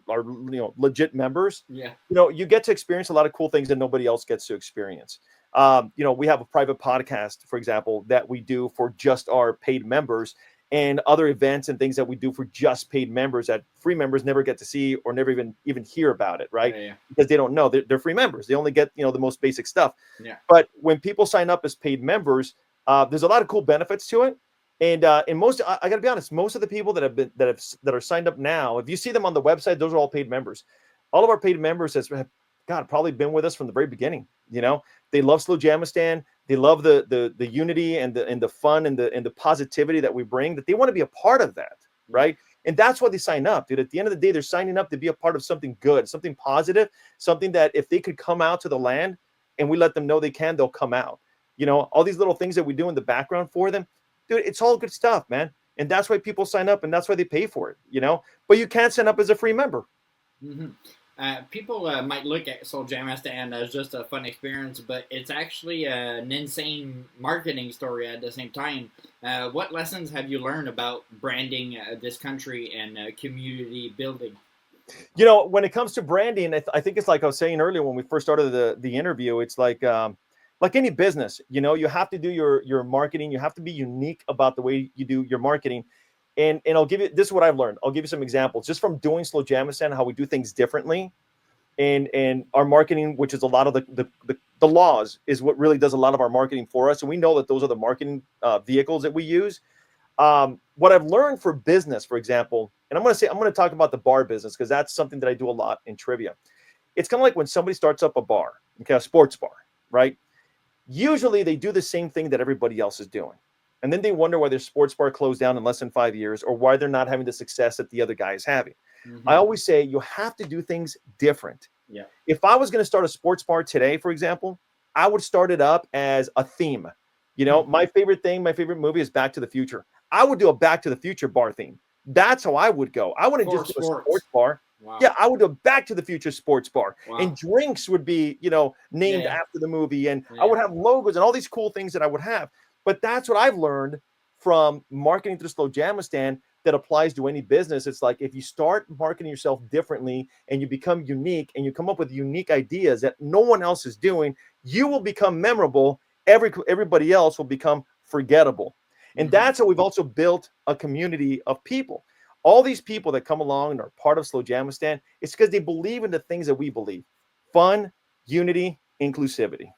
legit members, you get to experience a lot of cool things that nobody else gets to experience. We have a private podcast, for example, that we do for just our paid members, and other events and things that we do for just paid members that free members never get to see or never even hear about it, right? Because they don't know. They're free members. They only get the most basic stuff. But when people sign up as paid members, there's a lot of cool benefits to it. And most, I got to be honest, most of the people that are signed up now, if you see them on the website, those are all paid members. All of our paid members have probably been with us from the very beginning. They love Slowjamastan. They love the unity and the fun and the positivity that we bring. That they want to be a part of that, right? And that's why they sign up, dude. At the end of the day, they're signing up to be a part of something good, something positive, something that if they could come out to the land and we let them know they can, they'll come out. All these little things that we do in the background for them. Dude, it's all good stuff, man. And that's why people sign up, and that's why they pay for it, But you can't sign up as a free member. People might look at Slowjamastan as just a fun experience, but it's actually an insane marketing story at the same time. What lessons have you learned about branding this country and community building? When it comes to branding, I think it's like I was saying earlier when we first started the interview, it's like any business, you have to do your marketing. You have to be unique about the way you do your marketing. And I'll give you, this is what I've learned. I'll give you some examples just from doing Slowjamastan, how we do things differently. And our marketing, which is a lot of the laws, is what really does a lot of our marketing for us. And we know that those are the marketing vehicles that we use. What I've learned for business, for example, and I'm going to talk about the bar business because that's something that I do a lot in trivia. It's kind of like when somebody starts up a bar, a sports bar, right? Usually they do the same thing that everybody else is doing. And then they wonder why their sports bar closed down in less than 5 years or why they're not having the success that the other guy is having. I always say you have to do things different. If I was going to start a sports bar today, for example, I would start it up as a theme. My favorite movie is Back to the Future. I would do a Back to the Future bar theme. That's how I would go. I wouldn't just do a sports bar. Wow. Yeah, I would go Back to the Future sports bar, Wow. and drinks would be, named after the movie, and I would have logos and all these cool things that I would have. But that's what I've learned from marketing through Slowjamastan that applies to any business. It's like, if you start marketing yourself differently and you become unique and you come up with unique ideas that no one else is doing, you will become memorable. Everybody else will become forgettable. And that's how we've also built a community of people. All these people that come along and are part of Slowjamastan, it's because they believe in the things that we believe: fun, unity, inclusivity.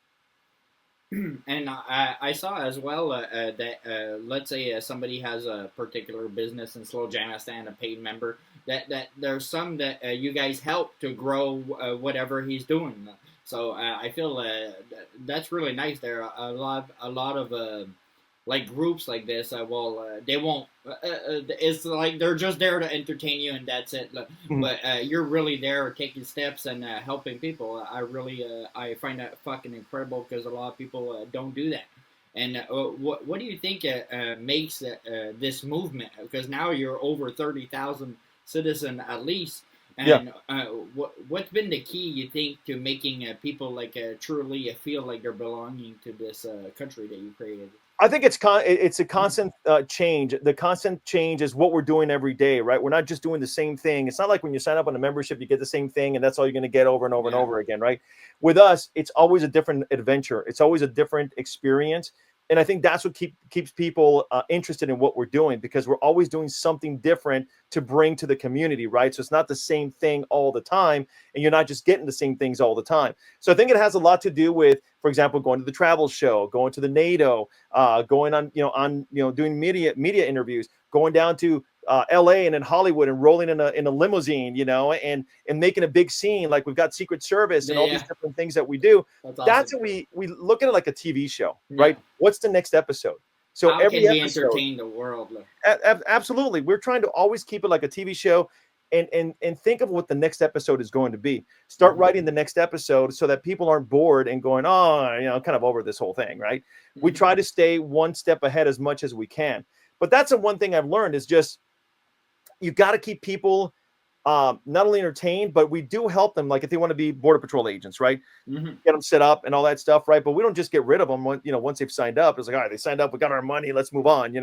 And I saw as well that let's say somebody has a particular business in Slowjamastan, a paid member, that there's some that you guys help to grow whatever he's doing. So I feel that's really nice. There are a lot of like groups like this. They won't. It's like they're just there to entertain you and that's it. But you're really there taking steps and helping people. I find that fucking incredible, because a lot of people don't do that. And what do you think makes this movement? Because now you're over 30,000 citizens at least. And what's been the key, you think, to making people like truly feel like they're belonging to this country that you created? I think it's a constant change. The constant change is what we're doing every day, right? We're not just doing the same thing. It's not like when you sign up on a membership, you get the same thing and that's all you're going to get over and over and over again, right? With us, it's always a different adventure. It's always a different experience. And I think that's what keeps people interested in what we're doing, because we're always doing something different to bring to the community, right? So it's not the same thing all the time, and you're not just getting the same things all the time. So I think it has a lot to do with, for example, going to the travel show, going to the NATO, going on, doing media interviews, going down to LA and in Hollywood and rolling in a limousine, and making a big scene. Like we've got Secret Service and all these different things that we do. That's what we look at it like a TV show, right? What's the next episode? So how every can we episode, entertain the world? Absolutely. We're trying to always keep it like a TV show and think of what the next episode is going to be. Start writing the next episode so that people aren't bored and going, kind of over this whole thing, right? We try to stay one step ahead as much as we can. But that's the one thing I've learned is just, you got to keep people not only entertained, but we do help them. Like if they want to be Border Patrol agents, right? Get them set up and all that stuff, right? But we don't just get rid of them once they've signed up. It's like, all right, they signed up, we got our money, let's move on,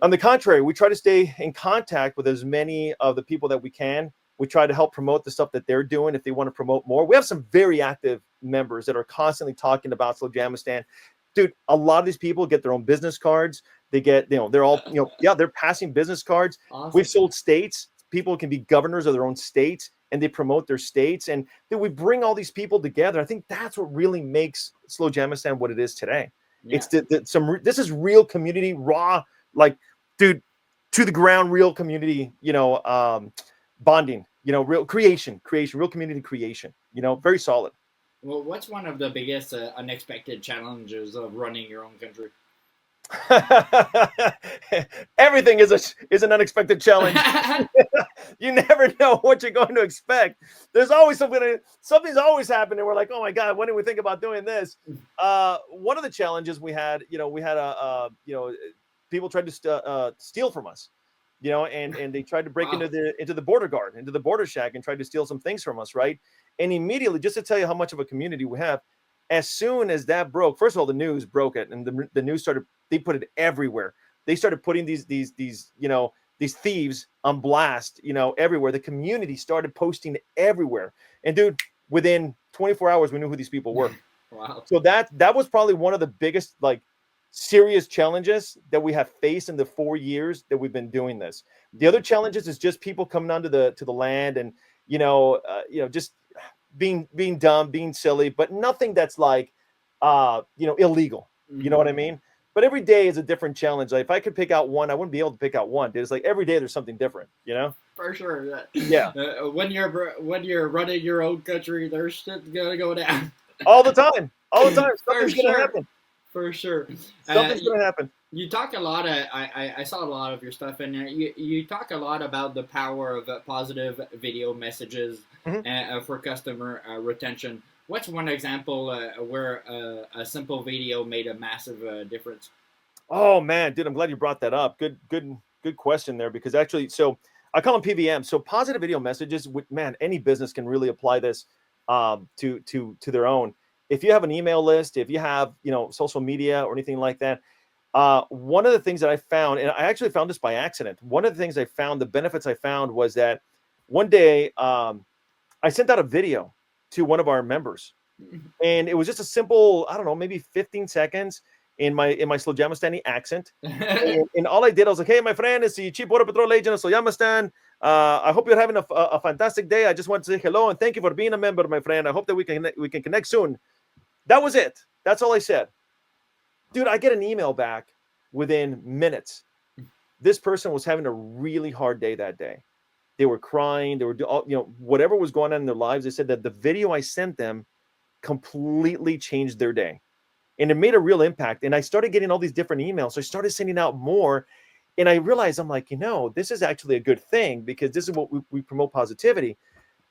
On the contrary, we try to stay in contact with as many of the people that we can. We try to help promote the stuff that they're doing if they want to promote more. We have some very active members that are constantly talking about Slowjamastan. Dude, a lot of these people get their own business cards. They get, they're all, they're passing business cards. Awesome. We've sold states. People can be governors of their own states and they promote their states. And then we bring all these people together. I think that's what really makes Slowjamastan what it is today. Yeah. It's this is real community, raw, like, dude, to the ground, real community, bonding, real creation, real community creation, very solid. Well, what's one of the biggest unexpected challenges of running your own country? Everything is an unexpected challenge. You never know what you're going to expect. There's always something's always happening. We're like, oh my God, when did we think about doing this? One of the challenges we had people tried to steal from us, and they tried to break into the border guard, into the border shack, and tried to steal some things from us, right? And immediately, just to tell you how much of a community we have, as soon as that broke, first of all, the news broke it, and the news they put it everywhere. They started putting these thieves on blast, everywhere. The community started posting everywhere. And dude, within 24 hours, we knew who these people were. Wow. So that was probably one of the biggest, serious challenges that we have faced in the 4 years that we've been doing this. The other challenges is just people coming onto the land and, just being dumb, being silly, but nothing that's illegal. You know what I mean? But every day is a different challenge. Like if I could pick out one, I wouldn't be able to pick out one. It's like every day there's something different, For sure. Yeah. When you're running your own country, there's shit gonna go down. All the time. Something's gonna happen. For sure. Something's gonna happen. You talk a lot. I saw a lot of your stuff, and you talk a lot about the power of positive video messages for customer retention. What's one example where a simple video made a massive difference? Oh man, dude, I'm glad you brought that up. Good question there, because actually, so I call them PVM. So positive video messages, man, any business can really apply this to their own. If you have an email list, if you have, social media or anything like that, one of the things that I found, and I actually found this by accident. One of the things I found, the benefits I found was that one day I sent out a video to one of our members, and it was just a simple, I don't know, maybe 15 seconds in my Slowjamastani accent. and all I did, I was like, hey, my friend, it's the Chief Border Patrol Agent of Slowjamastan. I hope you're having a fantastic day. I just want to say hello and thank you for being a member, my friend. I hope that we can connect soon. That was it. That's all I said. Dude, I get an email back within minutes. This person was having a really hard day that day. They were crying. They were, whatever was going on in their lives. They said that the video I sent them completely changed their day. And it made a real impact. And I started getting all these different emails. So I started sending out more. And I realized, I'm like, this is actually a good thing, because this is what we promote positivity.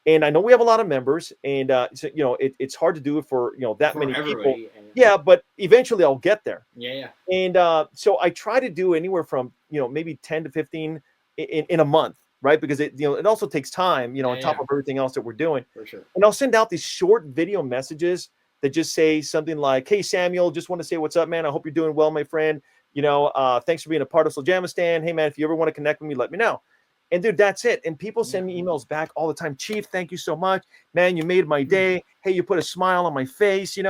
And I know we have a lot of members, and so, it's hard to do it for that many people. Yeah, but eventually I'll get there. Yeah. And so I try to do anywhere from maybe 10 to 15 in a month, right? Because it also takes time, on top of everything else that we're doing. For sure. And I'll send out these short video messages that just say something like, "Hey Samuel, just want to say what's up, man. I hope you're doing well, my friend. Thanks for being a part of Slowjamastan. Hey man, if you ever want to connect with me, let me know." And dude, that's it. And people send me emails back all the time. Chief, thank you so much. Man, you made my day. Hey, you put a smile on my face. Dude,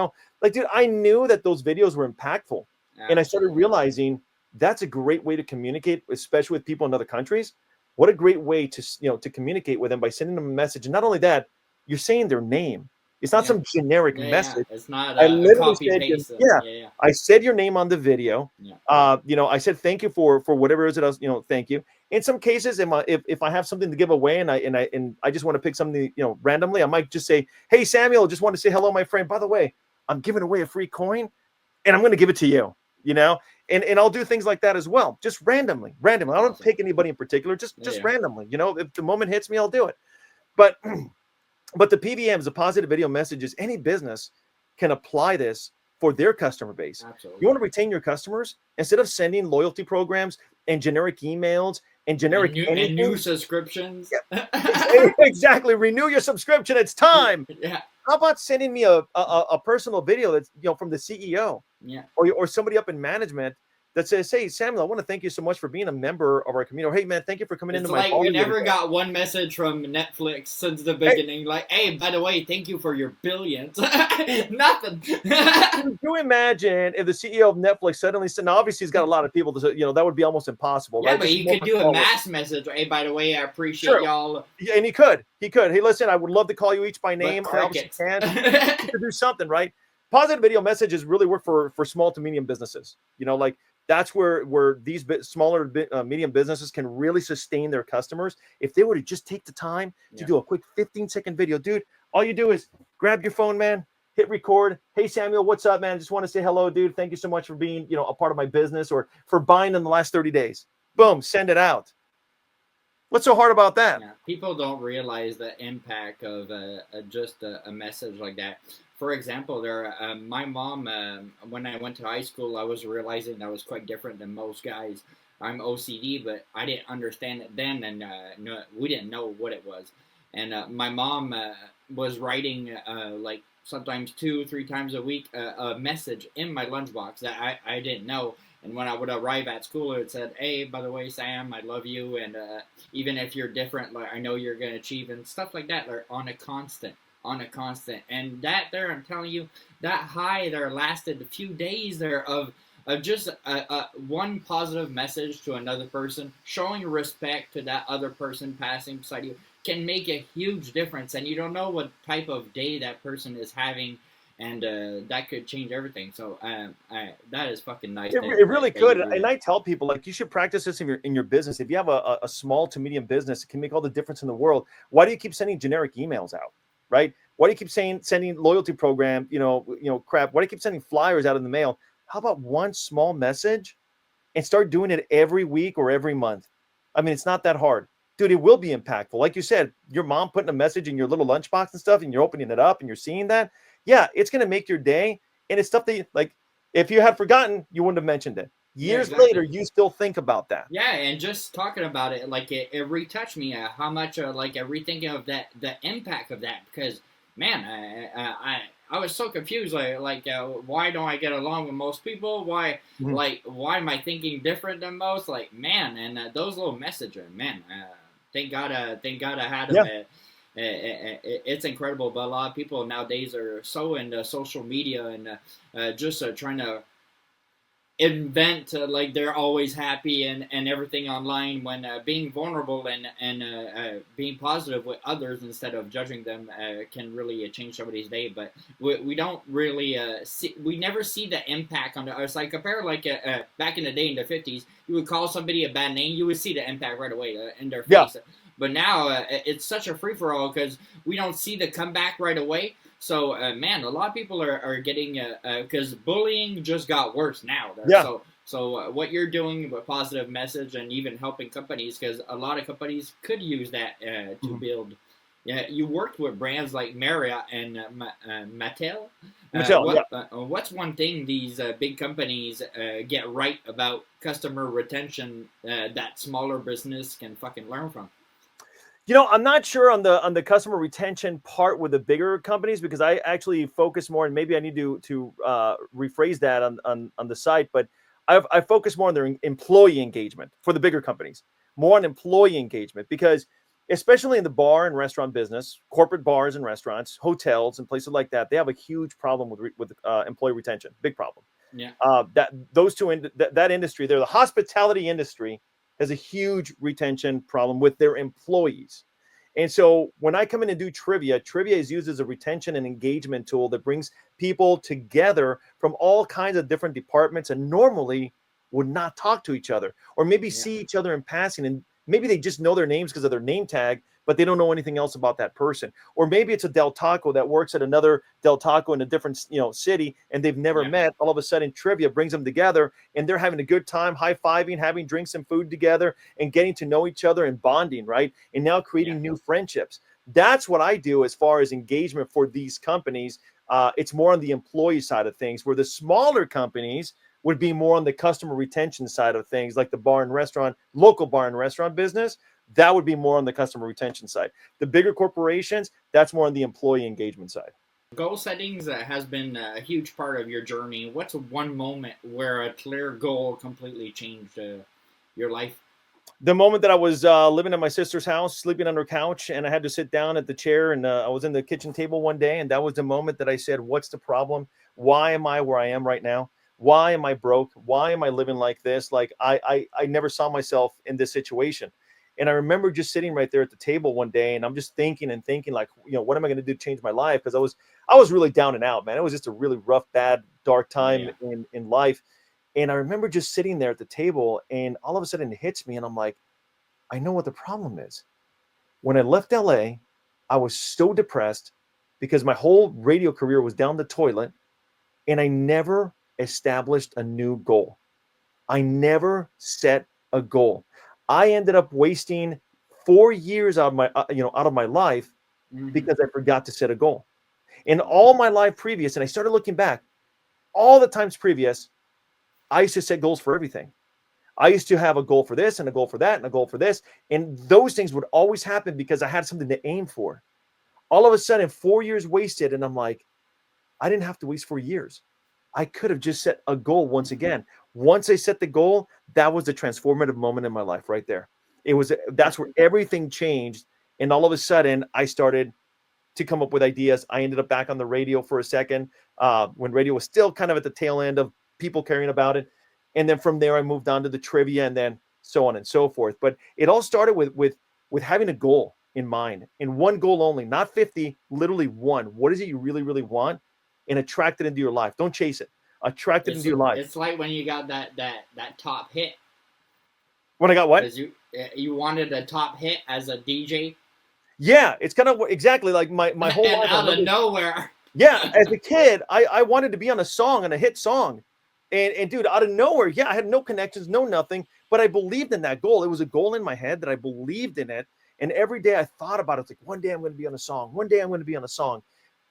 I knew that those videos were impactful. Absolutely. And I started realizing that's a great way to communicate, especially with people in other countries. What a great way to communicate with them by sending them a message. And not only that, you're saying their name. It's not some generic message. It's not I literally copy paste. I said your name on the video. I said thank you for whatever it is that I was, thank you. In some cases, if I have something to give away and I just want to pick something, randomly, I might just say, "Hey Samuel, just want to say hello, my friend. By the way, I'm giving away a free coin, and I'm going to give it to you." And I'll do things like that as well, just randomly. I don't pick anybody in particular, just randomly. If the moment hits me, I'll do it. But the PVMs, the positive video messages, any business can apply this for their customer base. Absolutely. You want to retain your customers? Instead of sending loyalty programs and generic emails and generic and new subscriptions. Yeah, exactly. Renew your subscription. It's time. Yeah. How about sending me a personal video that's from the CEO or somebody up in management that says, "Hey Samuel, I want to thank you so much for being a member of our community." Or, "Hey man, thank you for coming into my we never got one message from Netflix since the beginning. Hey, by the way, thank you for your billions." Nothing. Can you imagine if the CEO of Netflix suddenly said, now obviously he's got a lot of people to, that would be almost impossible. Yeah, right? but he could do a mass message. "Hey, by the way, I appreciate y'all." Yeah, and he could. Hey, listen, I would love to call you each by name. I obviously can. He could do something, right? Positive video messages really work for small to medium businesses. That's where these smaller, medium businesses can really sustain their customers. If they were to just take the time to do a quick 15-second video, dude, all you do is grab your phone, man, hit record. "Hey, Samuel, what's up, man? I just want to say hello, dude. Thank you so much for being, a part of my business or for buying in the last 30 days. Boom, send it out. What's so hard about that? Yeah, people don't realize the impact of just a message like that. For example, my mom, when I went to high school, I was realizing I was quite different than most guys. I'm OCD, but I didn't understand it then, and we didn't know what it was. And my mom was writing sometimes 2-3 times a week a message in my lunchbox that I didn't know. And when I would arrive at school, it said, "Hey, by the way, Sam, I love you, and even if you're different, I know you're going to achieve," and stuff like that. They're on a constant. And that there, I'm telling you, that high there lasted a few days there of just one positive message to another person, showing respect to that other person passing beside you can make a huge difference. And you don't know what type of day that person is having, and that could change everything. So that is fucking nice. It really could. And I tell people, you should practice this in your business. If you have a small to medium business, it can make all the difference in the world. Why do you keep sending generic emails out? Right? Why do you keep sending loyalty program, crap? Why do you keep sending flyers out in the mail? How about one small message and start doing it every week or every month? I mean, it's not that hard. Dude, it will be impactful. Like you said, your mom putting a message in your little lunchbox and stuff, and you're opening it up and you're seeing that. Yeah, it's going to make your day. And it's stuff that, if you had forgotten, you wouldn't have mentioned it. Years exactly. later, you still think about that. Yeah, and just talking about it, like it retouched me. How much, like, rethinking of that, the impact of that. Because man, I was so confused. Why don't I get along with most people? Why, why am I thinking different than most? Like, man, and those little messages, man. Thank God I had them. It's incredible, but a lot of people nowadays are so into social media and just trying to invent like they're always happy and everything online, when being vulnerable and being positive with others instead of judging them can really change somebody's day. But we don't really we never see the impact on the it's like compare like back in the day in the 50s, you would call somebody a bad name, you would see the impact right away in their face. But now it's such a free-for-all because we don't see the comeback right away. So, man, a lot of people are getting, because bullying just got worse now. So what you're doing with positive message and even helping companies, because a lot of companies could use that to build. Yeah, you worked with brands like Marriott and Mattel. What's one thing these big companies get right about customer retention that smaller business can fucking learn from? You know, I'm not sure on the customer retention part with the bigger companies, because I actually focus more, and maybe I need to rephrase that on the site, but I focus more on their employee engagement for the bigger companies, more on employee engagement, because especially in the bar and restaurant business, corporate bars and restaurants, hotels and places like that, they have a huge problem with employee retention, big problem. Yeah. That industry there, the hospitality industry, has a huge retention problem with their employees. And so when I come in and do trivia is used as a retention and engagement tool that brings people together from all kinds of different departments and normally would not talk to each other, or maybe see each other in passing, and maybe they just know their names because of their name tag, but they don't know anything else about that person. Or maybe it's a Del Taco that works at another Del Taco in a different city, and they've never met. All of a sudden, trivia brings them together, and they're having a good time, high-fiving, having drinks and food together, and getting to know each other and bonding, right? And now creating new friendships. That's what I do as far as engagement for these companies. It's more on the employee side of things, where the smaller companies would be more on the customer retention side of things, like the local bar and restaurant business. That would be more on the customer retention side. The bigger corporations, that's more on the employee engagement side. Goal settings has been a huge part of your journey. What's one moment where a clear goal completely changed your life? The moment that I was living at my sister's house, sleeping on her couch, and I had to sit down at the chair, and I was in the kitchen table one day, and that was the moment that I said, what's the problem? Why am I where I am right now? Why am I broke? Why am I living like this? Like I never saw myself in this situation. And I remember just sitting right there at the table one day, and I'm just thinking like, what am I going to do to change my life? Because I was really down and out, man. It was just a really rough, bad, dark time in life. And I remember just sitting there at the table, and all of a sudden it hits me, and I'm like, I know what the problem is. When I left LA, I was so depressed because my whole radio career was down the toilet, and I never established a new goal. I never set a goal. I ended up wasting 4 years out of my life because I forgot to set a goal. In all my life previous, and I started looking back, all the times previous, I used to set goals for everything. I used to have a goal for this and a goal for that and a goal for this. And those things would always happen because I had something to aim for. All of a sudden, 4 years wasted, and I'm like, I didn't have to waste 4 years. I could have just set a goal once again. Once I set the goal, that was the transformative moment in my life right there. That's where everything changed. And all of a sudden, I started to come up with ideas. I ended up back on the radio for a second when radio was still kind of at the tail end of people caring about it. And then from there, I moved on to the trivia, and then so on and so forth. But it all started with having a goal in mind, and one goal only, not 50, literally one. What is it you really, really want? And attract it into your life. Don't chase it. Attract it into your life. It's like when you got that top hit. When I got what? You wanted a top hit as a DJ. Yeah, it's kind of exactly like my whole life. Out of nowhere. Yeah, as a kid, I wanted to be on a song, on a hit song. And dude, out of nowhere, I had no connections, no nothing, but I believed in that goal. It was a goal in my head that I believed in it. And every day I thought about it. It's like, one day I'm going to be on a song. One day I'm going to be on a song.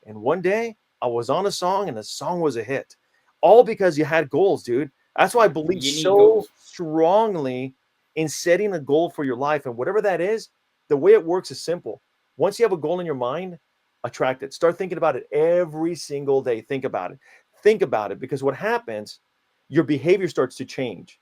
And one day I was on a song, and the song was a hit. All because you had goals, dude. That's why I believe You need so goals. strongly in setting a goal for your life. And whatever that is, the way it works is simple. Once you have a goal in your mind, attract it. Start thinking about it every single day. Think about it. Think about it, because what happens, your behavior starts to change.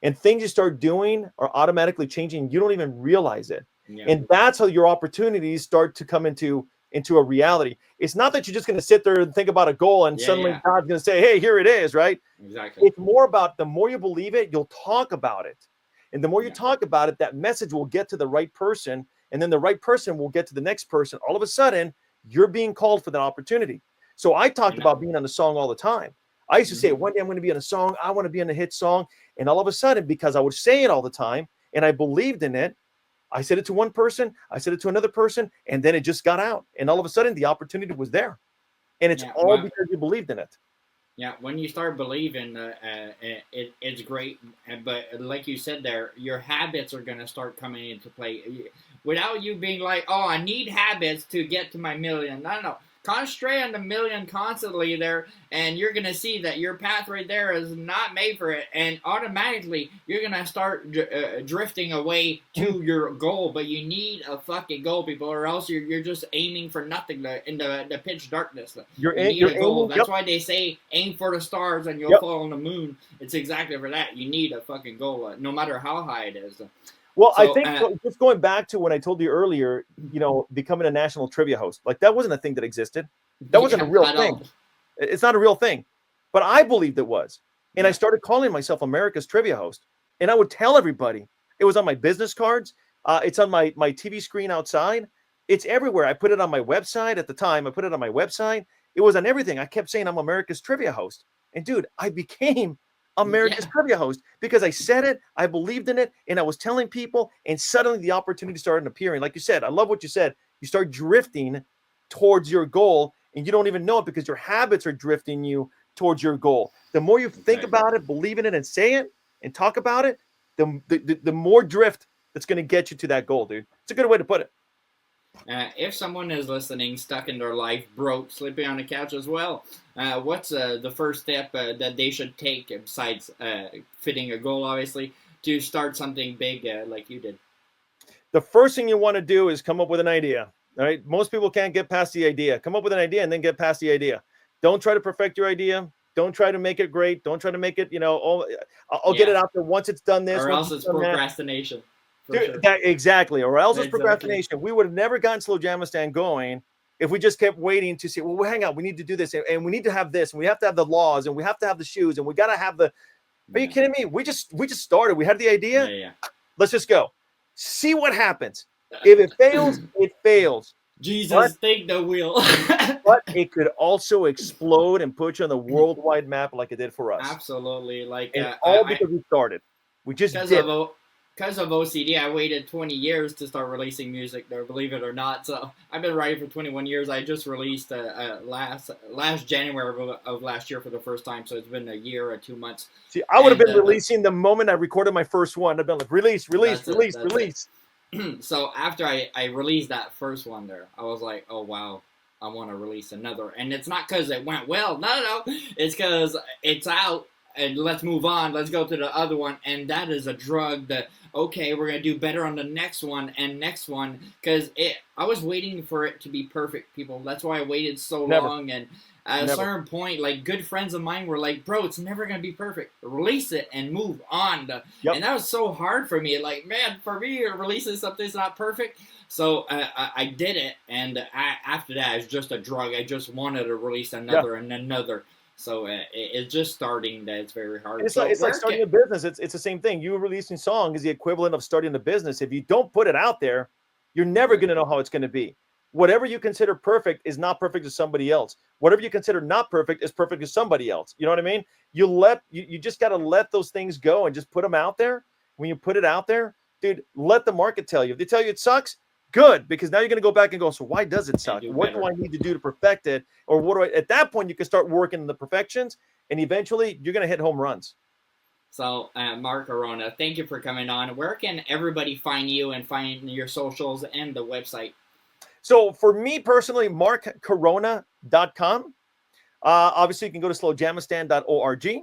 And things you start doing are automatically changing. You don't even realize it. Yeah. And that's how your opportunities start to come into a reality. It's not that you're just going to sit there and think about a goal and suddenly God's going to say, hey, here it is, right? Exactly. It's more about the more you believe it, you'll talk about it. And the more you talk about it, that message will get to the right person. And then the right person will get to the next person. All of a sudden, you're being called for that opportunity. So I talked about being on a song all the time. I used to say, one day I'm going to be on a song. I want to be on a hit song. And all of a sudden, because I would say it all the time and I believed in it, I said it to one person, I said it to another person, and then it just got out. And all of a sudden, the opportunity was there. And it's all because you believed in it. Yeah, when you start believing, it's great. But like you said there, your habits are going to start coming into play. Without you being like, oh, I need habits to get to my million. No. Concentrate on the million constantly there, and you're going to see that your path right there is not made for it. And automatically, you're going to start drifting away to your goal. But you need a fucking goal, people, or else you're just aiming for nothing in the pitch darkness. You need a goal. That's why they say aim for the stars and you'll fall on the moon. It's exactly for that. You need a fucking goal, no matter how high it is. Well, so, I think just going back to when I told you earlier, becoming a national trivia host, like that wasn't a thing that existed. That wasn't a real thing. It's not a real thing, but I believed it was. And I started calling myself America's trivia host. And I would tell everybody. It was on my business cards. It's on my TV screen outside. It's everywhere. I put it on my website at the time. I put it on my website. It was on everything. I kept saying I'm America's trivia host. And dude, I became America's trivia host because I said it, I believed in it, and I was telling people, and suddenly the opportunity started appearing. Like you said, I love what you said. You start drifting towards your goal, and you don't even know it because your habits are drifting you towards your goal. The more you think about it, believe in it, and say it, and talk about it, the more drift that's going to get you to that goal, dude. It's a good way to put it. If someone is listening, stuck in their life, broke, sleeping on the couch as well, what's the first step that they should take besides fitting a goal, obviously, to start something big like you did? The first thing you want to do is come up with an idea. All right. Most people can't get past the idea. Come up with an idea and then get past the idea. Don't try to perfect your idea. Don't try to make it great. Don't try to make it, I'll get it out there once it's done this. Or else it's procrastination. Dude, exactly. Or else it's procrastination. We would have never gotten Slowjamastan going if we just kept waiting to say, well, hang on, we need to do this, and we need to have this, and we have to have the laws, and we have to have the shoes, and we got to have the. Are you kidding me? We just started. We had the idea. Let's just go. See what happens. If it fails, it fails. Jesus, take the wheel. But it could also explode and put you on the worldwide map like it did for us. Absolutely. Because we started. We just did. Because of OCD, I waited 20 years to start releasing music there, believe it or not. So I've been writing for 21 years. I just released last January of last year for the first time. So it's been a year or 2 months. See, I would have been releasing the moment I recorded my first one. I've been like, release. So after I released that first one there, I was like, oh, wow, I want to release another. And it's not because it went well. No. It's because it's out. And let's move on. Let's go to the other one. And that is a drug that, okay, we're going to do better on the next one and next one. Because I was waiting for it to be perfect, people. That's why I waited so long. And at a certain point, like, good friends of mine were like, bro, it's never going to be perfect. Release it and move on. And that was so hard for me. Like, man, for me, releasing something's not perfect. So I did it. And after that, it's just a drug. I just wanted to release another and another. So it's just starting that it's very hard. It's like starting a business. It's the same thing. You releasing song is the equivalent of starting a business. If you don't put it out there, you're never going to know how it's going to be. Whatever you consider perfect is not perfect to somebody else. Whatever you consider not perfect is perfect to somebody else. You know what I mean? You just got to let those things go and just put them out there. When you put it out there, dude, let the market tell you. If they tell you it sucks, good, because now you're going to go back and go, so why does it suck? What do I need to do to perfect it? Or at that point, you can start working on the perfections, and eventually you're going to hit home runs. So, Mark Corona, thank you for coming on. Where can everybody find you and find your socials and the website? So for me personally, markcorona.com. Obviously, you can go to slowjamastan.org.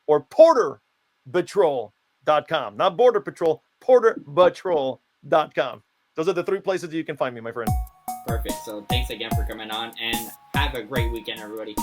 or porterpatrol.com. Not Border Patrol, porterpatrol.com. Those are the 3 places that you can find me, my friend. Perfect. So thanks again for coming on, and have a great weekend, everybody.